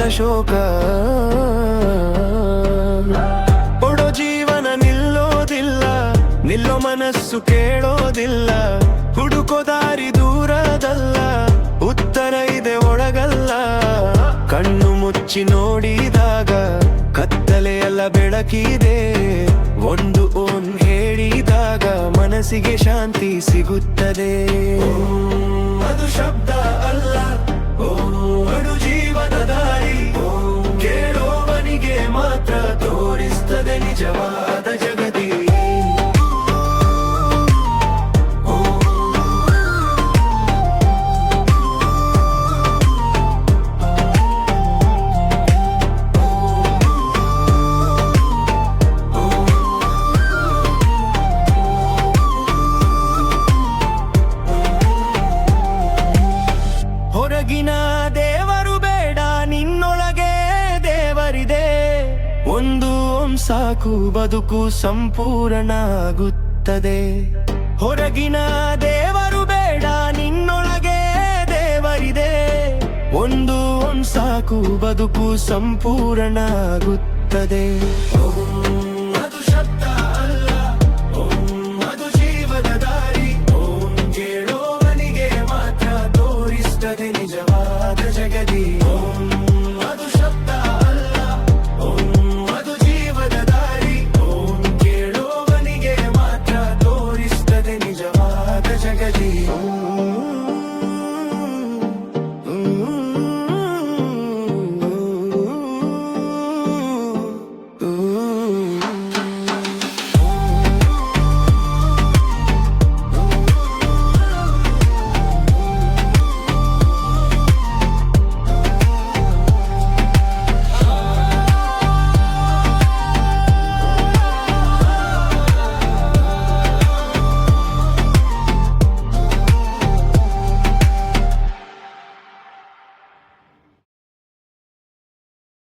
ವ್ಯರ್ಥದ ಶೋಕ. ಕೊಡೋ ಜೀವನ ನಿಲ್ಲೋದಿಲ್ಲ, ನಿಲ್ಲೋ ಮನಸ್ಸು ಕೇಳೋದಿಲ್ಲ. ಹುಡುಕೋ ದಾರಿ ದೂರದಲ್ಲ, ಉತ್ತರ ಇದೆ ಒಳಗಲ್ಲ. ಕಣ್ಣು ಮುಚ್ಚಿ ನೋಡಿದಾಗ ಕತ್ತಲೆಯಲ್ಲ ಬೆಳಕಿದೆ. ಒಂದು ಓನ್ ಹೇಳಿದಾಗ ಮನಸ್ಸಿಗೆ ಶಾಂತಿ ಸಿಗುತ್ತದೆ. ಅದು ಶಬ್ದ ಅಲ್ಲ, ಅದು ಜೀವನ ದಾರಿ. ಕೇಳೋವನಿಗೆ ಮಾತ್ರ ತೋರಿಸ್ತದೆ ನಿಜವಾದ ಜಗತಿ. ಹೊರಗಿನ ದೇವರು ಬೇಡ, ನಿನ್ನೊಳಗೆ ದೇವರಿದೆ. ಒಂದು ಓಂ ಸಾಕು, ಬದುಕು ಸಂಪೂರ್ಣ ಆಗುತ್ತದೆ. ಹೊರಗಿನ ದೇವರು ಬೇಡ, ನಿನ್ನೊಳಗೆ ದೇವರಿದೆ. ಒಂದು ಓಂ ಸಾಕು, ಬದುಕು ಸಂಪೂರ್ಣ ಆಗುತ್ತದೆ.